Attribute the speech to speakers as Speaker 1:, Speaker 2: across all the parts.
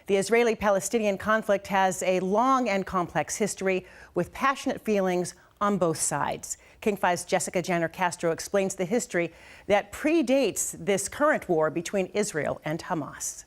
Speaker 1: The Israeli-Palestinian conflict has a long and complex history with passionate feelings on both sides. King 5's Jessica Janner Castro explains the history that predates this current war between Israel and Hamas.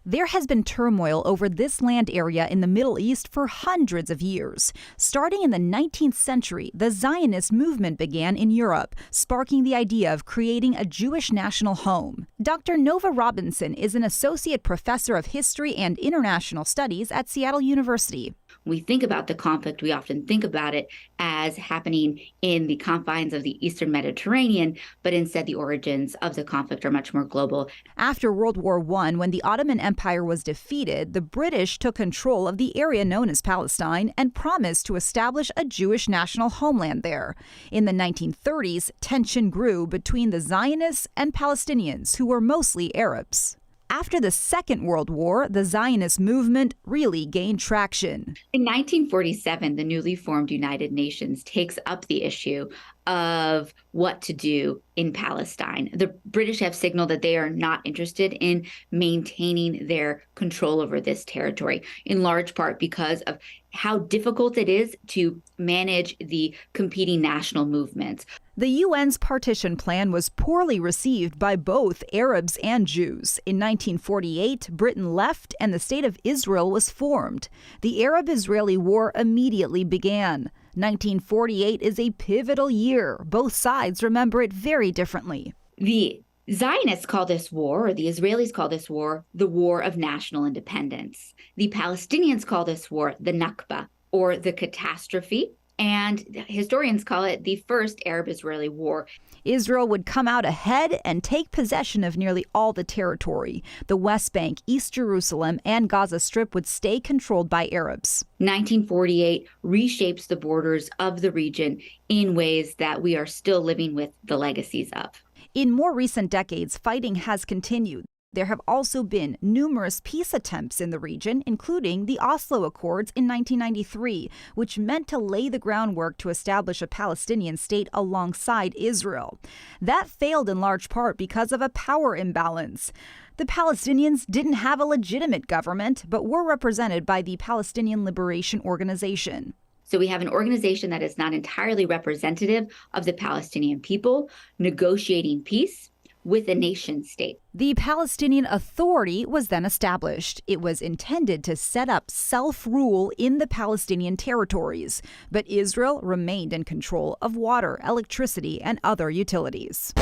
Speaker 2: There has been turmoil over this land area in the Middle East for hundreds of years. Starting in the 19th century, the Zionist movement began in Europe, sparking the idea of creating a Jewish national home. Dr. Nova Robinson is an associate professor of history and international studies at Seattle University.
Speaker 3: When we think about the conflict, we often think about it as happening in the confines of the Eastern Mediterranean, but instead the origins of the conflict are much more global.
Speaker 2: After World War I, when the Ottoman Empire was defeated, the British took control of the area known as Palestine and promised to establish a Jewish national homeland there. In the 1930s, tension grew between the Zionists and Palestinians, who were mostly Arabs. After the Second World War, the Zionist movement really gained traction.
Speaker 3: In 1947, the newly formed United Nations takes up the issue of what to do in Palestine. The British have signaled that they are not interested in maintaining their control over this territory, in large part because of how difficult it is to manage the competing national movements.
Speaker 2: The UN's partition plan was poorly received by both Arabs and Jews. In 1948, Britain left and the State of Israel was formed. The Arab-Israeli War immediately began. 1948 is a pivotal year. Both sides remember it very differently.
Speaker 3: The Zionists call this war, or the Israelis call this war, the War of National Independence. The Palestinians call this war the Nakba, or the catastrophe. And historians call it the first Arab-Israeli war.
Speaker 2: Israel would come out ahead and take possession of nearly all the territory. The West Bank, East Jerusalem, and Gaza Strip would stay controlled by Arabs.
Speaker 3: 1948 reshapes the borders of the region in ways that we are still living with the legacies of.
Speaker 2: In more recent decades, fighting has continued. There have also been numerous peace attempts in the region, including the Oslo Accords in 1993, which meant to lay the groundwork to establish a Palestinian state alongside Israel. That failed in large part because of a power imbalance. The Palestinians didn't have a legitimate government, but were represented by the Palestinian Liberation Organization.
Speaker 3: So we have an organization that is not entirely representative of the Palestinian people, negotiating peace with a nation state.
Speaker 2: The Palestinian Authority was then established. It was intended to set up self-rule in the Palestinian territories, but Israel remained in control of water, electricity, and other utilities.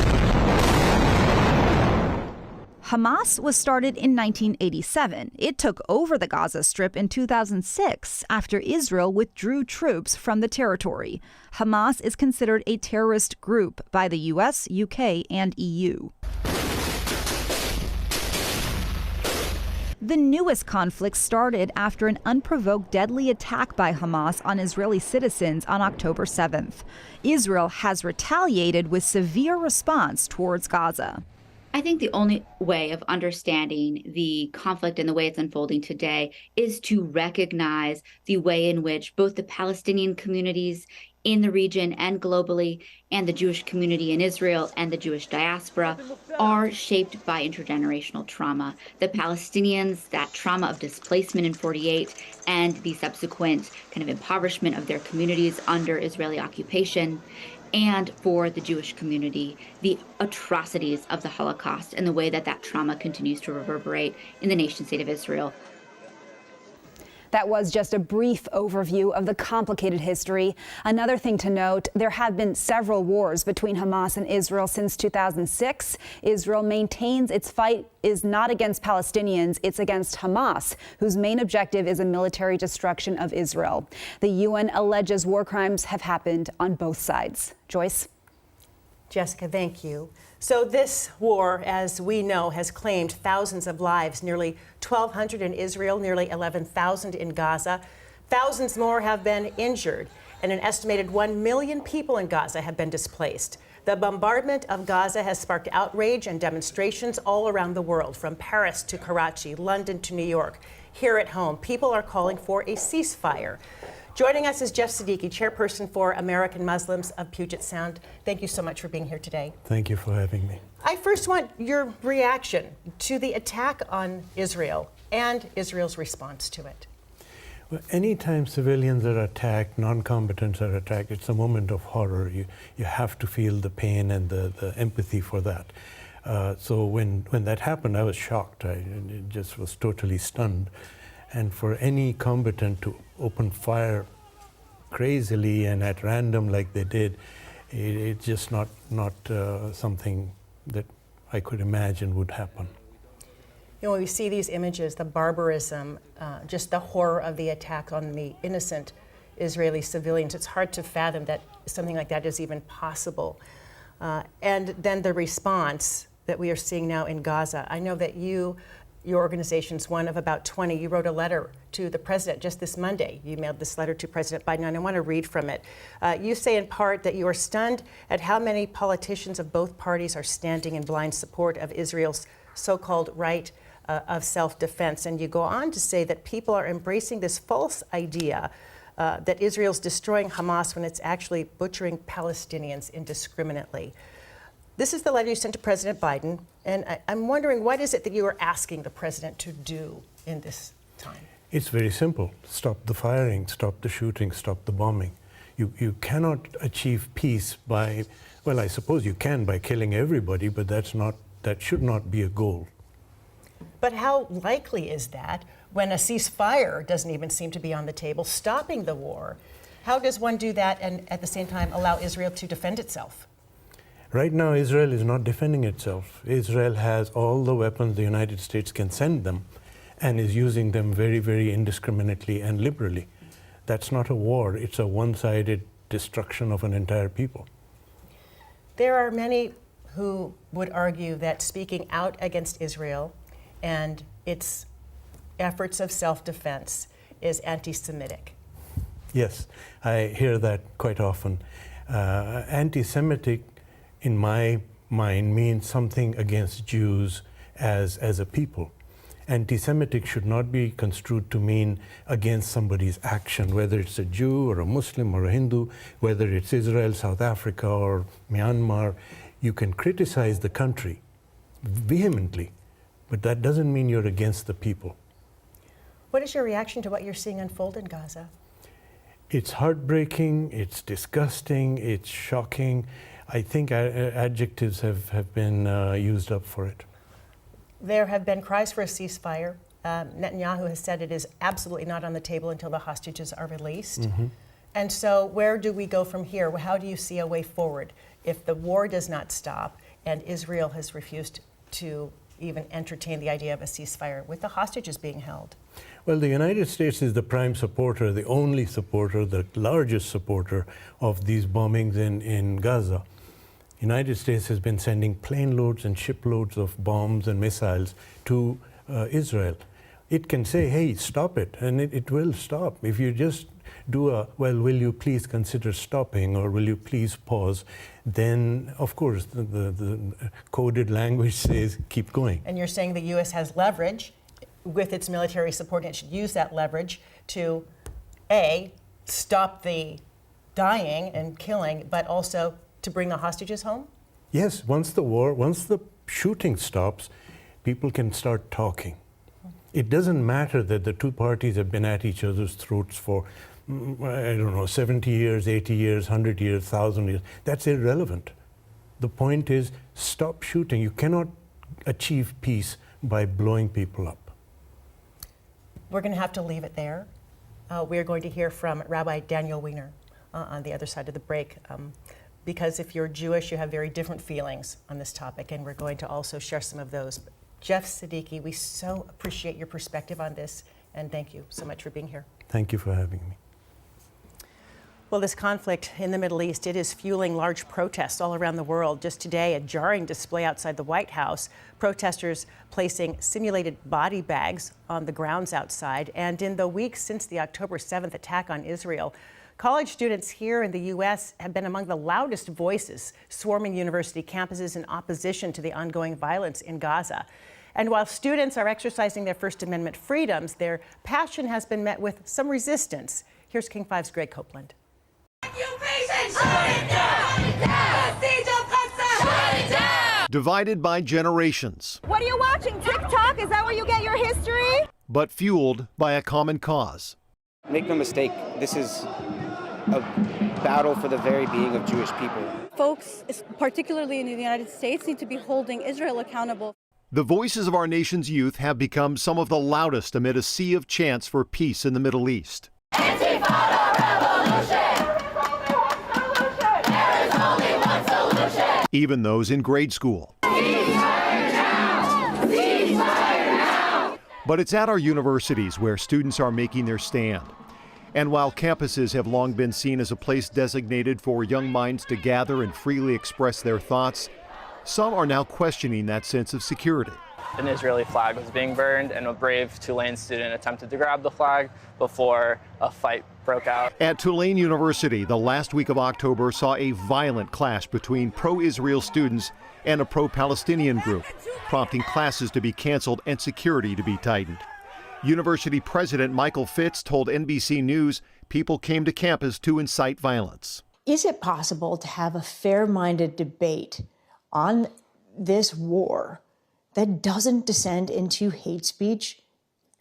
Speaker 2: Hamas was started in 1987. It took over the Gaza Strip in 2006 after Israel withdrew troops from the territory. Hamas is considered a terrorist group by the U.S., UK, and EU. The newest conflict started after an unprovoked deadly attack by Hamas on Israeli citizens on October 7th. Israel has retaliated with severe response towards Gaza.
Speaker 3: I think the only way of understanding the conflict and the way it's unfolding today is to recognize the way in which both the Palestinian communities in the region and globally, and the Jewish community in Israel and the Jewish diaspora are shaped by intergenerational trauma. The Palestinians, that trauma of displacement in 48 and the subsequent kind of impoverishment of their communities under Israeli occupation, and for the Jewish community, the atrocities of the Holocaust and the way that that trauma continues to reverberate in the nation-state of Israel.
Speaker 4: That was just a brief overview of the complicated history. Another thing to note, there have been several wars between Hamas and Israel since 2006. Israel maintains its fight is not against Palestinians, it's against Hamas, whose main objective is a military destruction of Israel. The UN alleges war crimes have happened on both sides. Joyce?
Speaker 1: Jessica, thank you. So this war, as we know, has claimed thousands of lives, nearly 1,200 in Israel, nearly 11,000 in Gaza. Thousands more have been injured, and an estimated 1 million people in Gaza have been displaced. The bombardment of Gaza has sparked outrage and demonstrations all around the world, from Paris to Karachi, London to New York. Here at home, people are calling for a ceasefire. Joining us is Jeff Siddiqui, chairperson for American Muslims of Puget Sound. Thank you so much for being here today.
Speaker 5: Thank you for having me.
Speaker 1: I first want your reaction to the attack on Israel and Israel's response to it.
Speaker 5: Well, anytime civilians are attacked, non-combatants are attacked, it's a moment of horror. You have to feel the pain and the empathy for that. So when that happened, I was shocked. I just was totally stunned. And for any combatant to open fire crazily and at random like they did, it's just not something that I could imagine would happen.
Speaker 1: You know, when we see these images, the barbarism, just the horror of the attack on the innocent Israeli civilians, it's hard to fathom that something like that is even possible. And then the response that we are seeing now in Gaza. I know that your organization's one of about 20. You wrote a letter to the president just this Monday. You mailed this letter to President Biden, and I want to read from it. You say in part that you are stunned at how many politicians of both parties are standing in blind support of Israel's so-called right of self-defense. And you go on to say that people are embracing this false idea that Israel's destroying Hamas when it's actually butchering Palestinians indiscriminately. This is the letter you sent to President Biden, and I'm wondering, what is it that you are asking the president to do in this time?
Speaker 5: It's very simple. Stop the firing, stop the shooting, stop the bombing. You cannot achieve peace by, well, I suppose you can by killing everybody, but that should not be a goal.
Speaker 1: But how likely is that when a ceasefire doesn't even seem to be on the table, stopping the war? How does one do that and at the same time allow Israel to defend itself?
Speaker 5: Right now, Israel is not defending itself. Israel has all the weapons the United States can send them and is using them very, very indiscriminately and liberally. That's not a war. It's a one-sided destruction of an entire people.
Speaker 1: There are many who would argue that speaking out against Israel and its efforts of self-defense is anti-Semitic.
Speaker 5: Yes, I hear that quite often. Anti-Semitic, in my mind, means something against Jews as a people. Anti-Semitic should not be construed to mean against somebody's action, whether it's a Jew or a Muslim or a Hindu, whether it's Israel, South Africa, or Myanmar. You can criticize the country vehemently, but that doesn't mean you're against the people.
Speaker 1: What is your reaction to what you're seeing unfold in Gaza?
Speaker 5: It's heartbreaking, it's disgusting, it's shocking. I think adjectives have been used up for it.
Speaker 1: There have been cries for a ceasefire. Netanyahu has said it is absolutely not on the table until the hostages are released. Mm-hmm. And so where do we go from here? How do you see a way forward if the war does not stop and Israel has refused to even entertain the idea of a ceasefire with the hostages being held?
Speaker 5: Well, the United States is the prime supporter, the only supporter, the largest supporter of these bombings in Gaza. The United States has been sending plane loads and shiploads of bombs and missiles to Israel. It can say, hey, stop it, and it will stop. If you just do well, will you please consider stopping, or will you please pause, then, of course, the coded language says, keep going.
Speaker 1: And you're saying the U.S. has leverage with its military support, and it should use that leverage to, A, stop the dying and killing, but also to bring the hostages home?
Speaker 5: Yes, once the shooting stops, people can start talking. It doesn't matter that the two parties have been at each other's throats for, I don't know, 70 years, 80 years, 100 years, 1,000 years. That's irrelevant. The point is, stop shooting. You cannot achieve peace by blowing people up.
Speaker 1: We're going to have to leave it there. We're going to hear from Rabbi Daniel Wiener on the other side of the break. Because if you're Jewish, you have very different feelings on this topic, and we're going to also share some of those. Jeff Siddiqui, we so appreciate your perspective on this, and thank you so much for being here.
Speaker 5: Thank you for having me.
Speaker 1: Well, this conflict in the Middle East, it is fueling large protests all around the world. Just today, a jarring display outside the White House, protesters placing simulated body bags on the grounds outside. And in the weeks since the October 7th attack on Israel, college students here in the U.S. have been among the loudest voices swarming university campuses in opposition to the ongoing violence in Gaza. And while students are exercising their First Amendment freedoms, their passion has been met with some resistance. Here's King 5's Greg Copeland.
Speaker 6: Divided by generations.
Speaker 7: What are you watching? TikTok? Is that where you get your history?
Speaker 6: But fueled by a common cause.
Speaker 8: Make no mistake, this is a battle for the very being of Jewish people.
Speaker 9: Folks, particularly in the United States, need to be holding Israel accountable.
Speaker 6: The voices of our nation's youth have become some of the loudest amid a sea of chants for peace in the Middle East.
Speaker 10: Intifada revolution! There is only one solution!
Speaker 6: Even those in grade school.
Speaker 10: Ceasefire now! Ceasefire now!
Speaker 6: But it's at our universities where students are making their stand. And while campuses have long been seen as a place designated for young minds to gather and freely express their thoughts, some are now questioning that sense of security.
Speaker 11: An Israeli flag was being burned, and a brave Tulane student attempted to grab the flag before a fight broke out.
Speaker 6: At Tulane University, the last week of October saw a violent clash between pro-Israel students and a pro-Palestinian group, prompting classes to be canceled and security to be tightened. University President Michael Fitz told NBC News people came to campus to incite violence.
Speaker 12: Is it possible to have a fair-minded debate on this war that doesn't descend into hate speech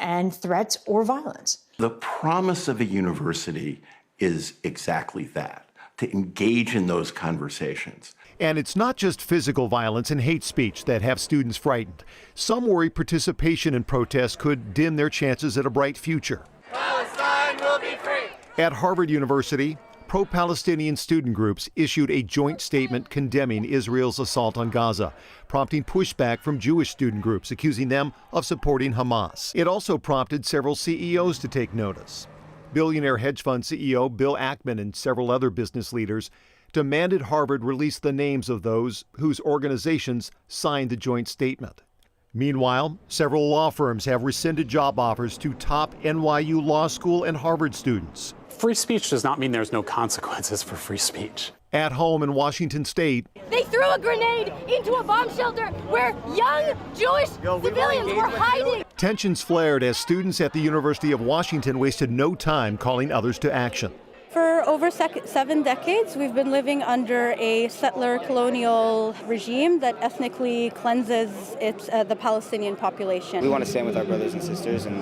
Speaker 12: and threats or violence?
Speaker 13: The promise of a university is exactly that, to engage in those conversations.
Speaker 6: And it's not just physical violence and hate speech that have students frightened. Some worry participation in protests could dim their chances at a bright future.
Speaker 10: Palestine will be free!
Speaker 6: At Harvard University, pro-Palestinian student groups issued a joint statement condemning Israel's assault on Gaza, prompting pushback from Jewish student groups accusing them of supporting Hamas. It also prompted several CEOs to take notice. Billionaire hedge fund CEO Bill Ackman and several other business leaders demanded Harvard release the names of those whose organizations signed the joint statement. Meanwhile, several law firms have rescinded job offers to top NYU Law School and Harvard students.
Speaker 14: Free speech does not mean there's no consequences for free speech.
Speaker 6: At home in Washington State,
Speaker 7: They threw a grenade into a bomb shelter where young Jewish civilians were hiding.
Speaker 6: tensions flared as students at the University of Washington wasted no time calling others to action.
Speaker 9: For over 7 decades, we've been living under a settler colonial regime that ethnically cleanses the Palestinian population.
Speaker 8: We want to stand with our brothers and sisters, and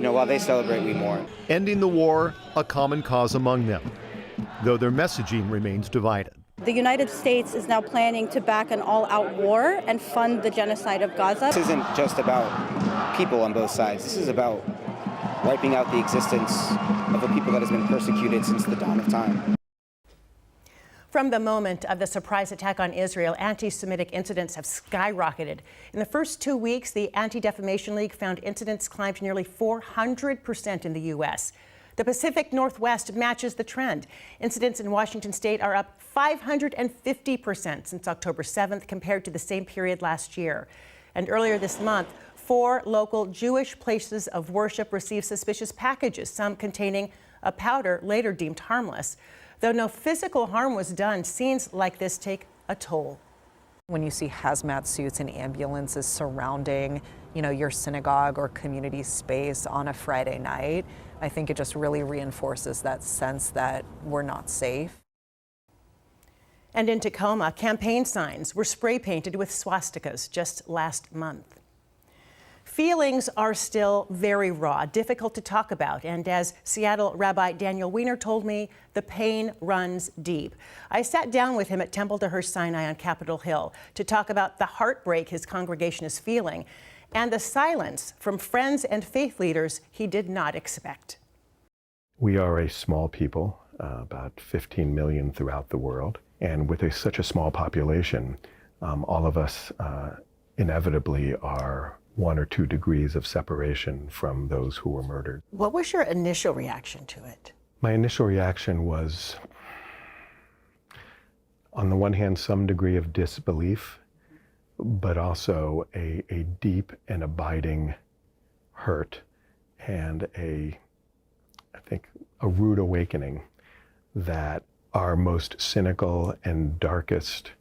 Speaker 8: while they celebrate, we mourn.
Speaker 6: Ending the war, a common cause among them, though their messaging remains divided.
Speaker 9: The United States is now planning to back an all-out war and fund the genocide of Gaza.
Speaker 8: This isn't just about people on both sides. This is about wiping out the existence of a people that has been persecuted since the dawn of time.
Speaker 1: From the moment of the surprise attack on Israel, anti-Semitic incidents have skyrocketed. In the first 2 weeks, the Anti-Defamation League found incidents climbed nearly 400% in the U.S. The Pacific Northwest matches the trend. Incidents in Washington state are up 550% since October 7th compared to the same period last year. And earlier this month, 4 local Jewish places of worship received suspicious packages, some containing a powder later deemed harmless. Though no physical harm was done, scenes like this take a toll.
Speaker 15: When you see hazmat suits and ambulances surrounding, your synagogue or community space on a Friday night, I think it just really reinforces that sense that we're not safe.
Speaker 1: And in Tacoma, campaign signs were spray painted with swastikas just last month. Feelings are still very raw, difficult to talk about, and as Seattle Rabbi Daniel Weiner told me, the pain runs deep. I sat down with him at Temple Deher Sinai on Capitol Hill to talk about the heartbreak his congregation is feeling and the silence from friends and faith leaders he did not expect.
Speaker 16: We are a small people, about 15 million throughout the world, and with such a small population, all of us inevitably are 1 or 2 degrees of separation from those who were murdered.
Speaker 1: What was your initial reaction to it?
Speaker 16: My initial reaction was, on the one hand, some degree of disbelief, but also a deep and abiding hurt and I think a rude awakening that our most cynical and darkest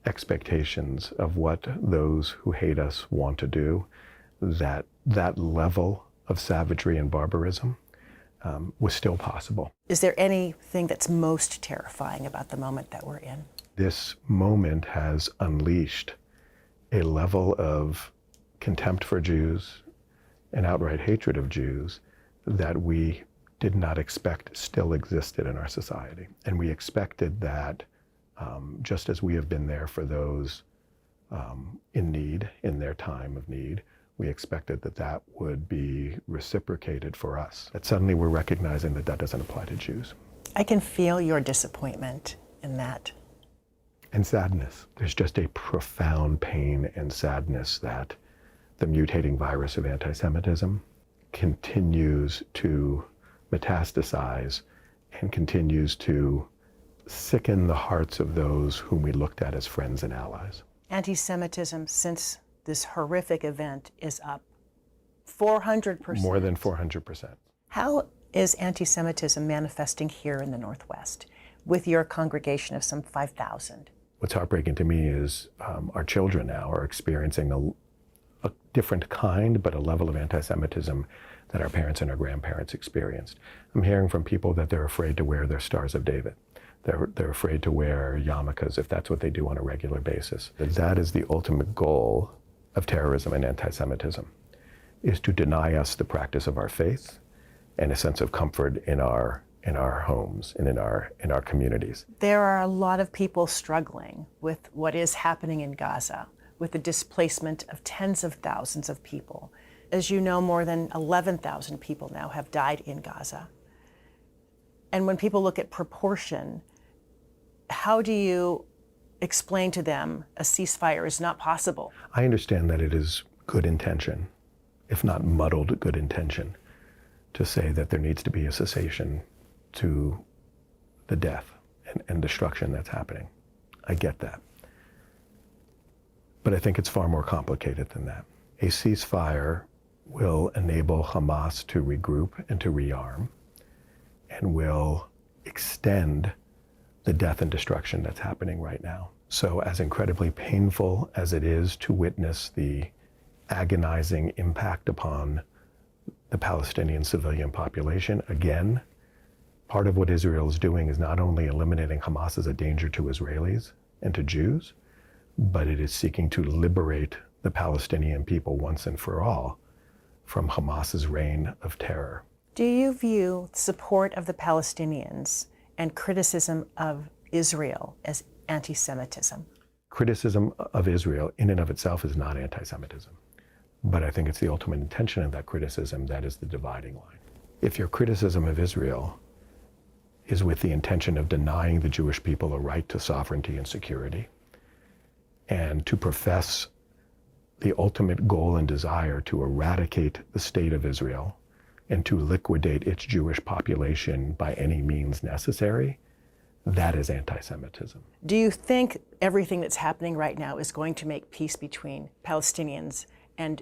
Speaker 16: expectations of what those who hate us want to do, that level of savagery and barbarism was still possible.
Speaker 1: Is there anything that's most terrifying about the moment that we're in?
Speaker 16: This moment has unleashed a level of contempt for Jews and outright hatred of Jews that we did not expect still existed in our society. And we expected that just as we have been there for those in need, in their time of need, we expected that that would be reciprocated for us. That suddenly we're recognizing that that doesn't apply to Jews.
Speaker 1: I can feel your disappointment in that.
Speaker 16: And sadness. There's just a profound pain and sadness that the mutating virus of anti-Semitism continues to metastasize and continues to sicken the hearts of those whom we looked at as friends and allies.
Speaker 1: Anti-Semitism, since this horrific event, is up 400%.
Speaker 16: More than 400%.
Speaker 1: How is anti-Semitism manifesting here in the Northwest with your congregation of some 5,000?
Speaker 16: What's heartbreaking to me is our children now are experiencing a different kind, but a level of anti-Semitism that our parents and our grandparents experienced. I'm hearing from people that they're afraid to wear their Stars of David. They're afraid to wear yarmulkes if that's what they do on a regular basis. That is the ultimate goal of terrorism and anti-Semitism, is to deny us the practice of our faith and a sense of comfort in our homes and in our communities.
Speaker 1: There are a lot of people struggling with what is happening in Gaza, with the displacement of tens of thousands of people. As you know, more than 11,000 people now have died in Gaza. And when people look at proportion, how do you explain to them a ceasefire is not possible?
Speaker 16: I understand that it is good intention, if not muddled good intention, to say that there needs to be a cessation to the death and destruction that's happening. I get that. But I think it's far more complicated than that. A ceasefire will enable Hamas to regroup and to rearm, and will extend the death and destruction that's happening right now. So as incredibly painful as it is to witness the agonizing impact upon the Palestinian civilian population, again, part of what Israel is doing is not only eliminating Hamas as a danger to Israelis and to Jews, but it is seeking to liberate the Palestinian people once and for all from Hamas's reign of terror.
Speaker 1: Do you view support of the Palestinians and criticism of Israel as anti-Semitism?
Speaker 16: Criticism of Israel in and of itself is not anti-Semitism. But I think it's the ultimate intention of that criticism that is the dividing line. If your criticism of Israel is with the intention of denying the Jewish people a right to sovereignty and security, and to profess the ultimate goal and desire to eradicate the state of Israel and to liquidate its Jewish population by any means necessary, that is anti-Semitism.
Speaker 1: Do you think everything that's happening right now is going to make peace between Palestinians and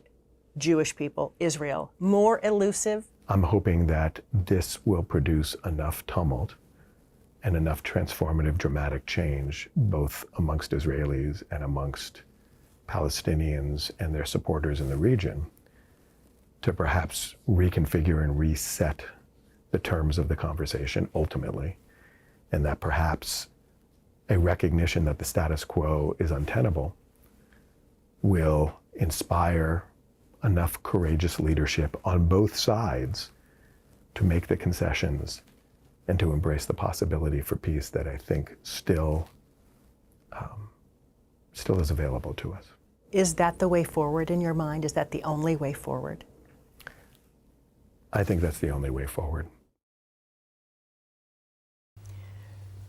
Speaker 1: Jewish people, Israel, more elusive?
Speaker 16: I'm hoping that this will produce enough tumult and enough transformative, dramatic change, both amongst Israelis and amongst Palestinians and their supporters in the region, to perhaps reconfigure and reset the terms of the conversation ultimately, and that perhaps a recognition that the status quo is untenable will inspire enough courageous leadership on both sides to make the concessions and to embrace the possibility for peace that I think still is available to us.
Speaker 1: Is that the way forward in your mind? Is that the only way forward?
Speaker 16: I think that's the only way forward.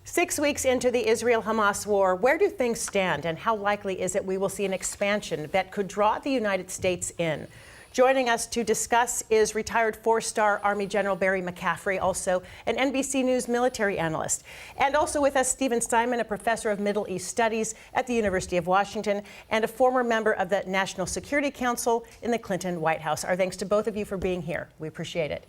Speaker 1: 6 weeks into the Israel-Hamas war, where do things stand, and how likely is it we will see an expansion that could draw the United States in? Joining us to discuss is retired four-star Army General Barry McCaffrey, also an NBC News military analyst. And also with us, Stephen Simon, a professor of Middle East Studies at the University of Washington and a former member of the National Security Council in the Clinton White House. Our thanks to both of you for being here. We appreciate it.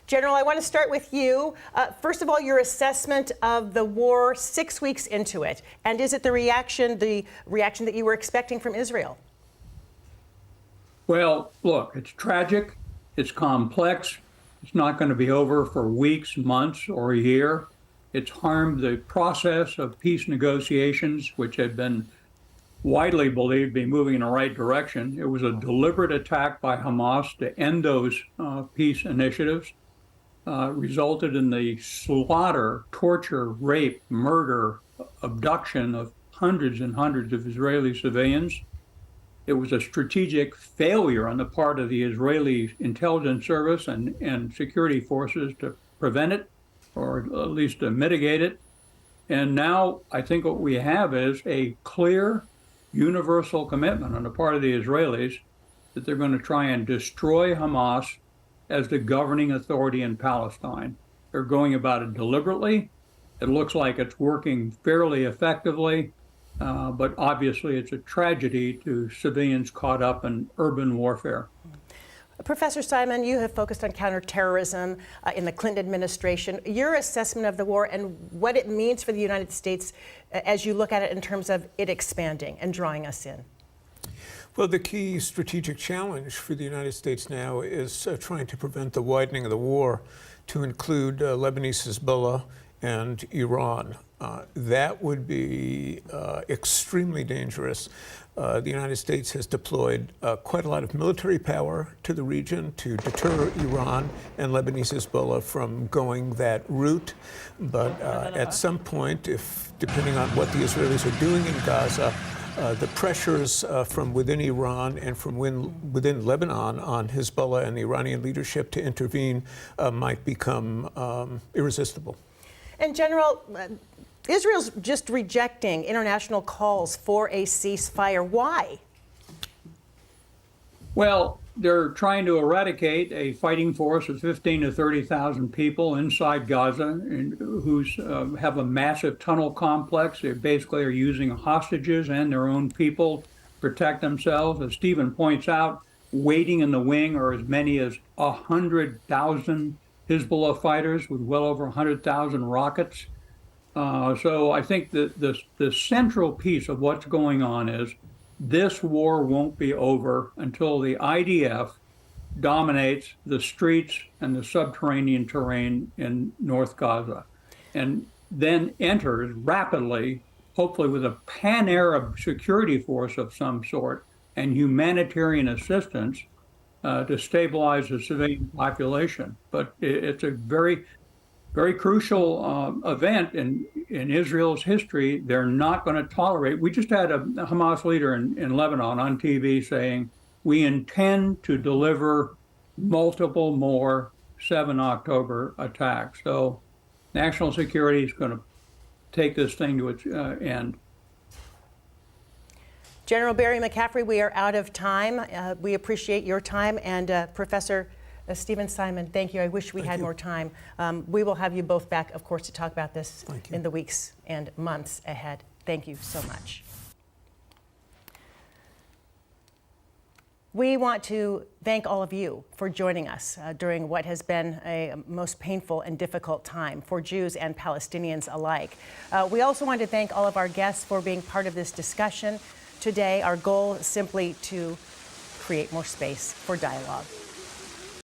Speaker 1: General, I want to start with you. First of all, your assessment of the war 6 weeks into it, and is it the reaction that you were expecting from Israel?
Speaker 17: Well, look, it's tragic, it's complex, It's not going to be over for weeks, months, or a year. It's harmed the process of peace negotiations, which had been widely believed to be moving in the right direction. It was a deliberate attack by Hamas to end those peace initiatives. Resulted in the slaughter, torture, rape, murder, abduction of hundreds and hundreds of Israeli civilians. It was a strategic failure on the part of the Israeli intelligence service and security forces to prevent it, or at least to mitigate it. And now I think what we have is a clear, universal commitment on the part of the Israelis that they're going to try and destroy Hamas as the governing authority in Palestine. They're going about it deliberately. It looks like it's working fairly effectively, but obviously it's a tragedy to civilians caught up in urban warfare.
Speaker 1: Professor Simon, you have focused on counterterrorism in the Clinton administration. Your assessment of the war and what it means for the United States as you look at it in terms of it expanding and drawing us in?
Speaker 18: Well, the key strategic challenge for the United States now is trying to prevent the widening of the war to include Lebanese Hezbollah and Iran. That would be extremely dangerous. The United States has deployed quite a lot of military power to the region to deter Iran and Lebanese Hezbollah from going that route. But at some point, depending on what the Israelis are doing in Gaza, the pressures from within Iran and from within Lebanon on Hezbollah and the Iranian leadership to intervene might become irresistible.
Speaker 1: And General, Israel's just rejecting international calls for a ceasefire. Why?
Speaker 17: Well, they're trying to eradicate a fighting force of 15 to 30,000 people inside Gaza who have a massive tunnel complex. They basically are using hostages and their own people to protect themselves. As Stephen points out, waiting in the wing are as many as 100,000 Hezbollah fighters with well over 100,000 rockets. So I think that the central piece of what's going on is this war won't be over until the IDF dominates the streets and the subterranean terrain in North Gaza, and then enters rapidly, hopefully with a pan-Arab security force of some sort and humanitarian assistance to stabilize the civilian population. But it's a very, very crucial event in Israel's history. They're not going to tolerate. We just had a Hamas leader in Lebanon on TV saying, we intend to deliver multiple more 7 October attacks. So national security is going to take this thing to its end.
Speaker 1: General Barry McCaffrey, we are out of time. We appreciate your time. And Professor Stephen Simon, thank you. I wish we had more time. We will have you both back, of course, to talk about this in the weeks and months ahead. Thank you so much. We want to thank all of you for joining us during what has been a most painful and difficult time for Jews and Palestinians alike. We also want to thank all of our guests for being part of this discussion today. Our goal is simply to create more space for dialogue.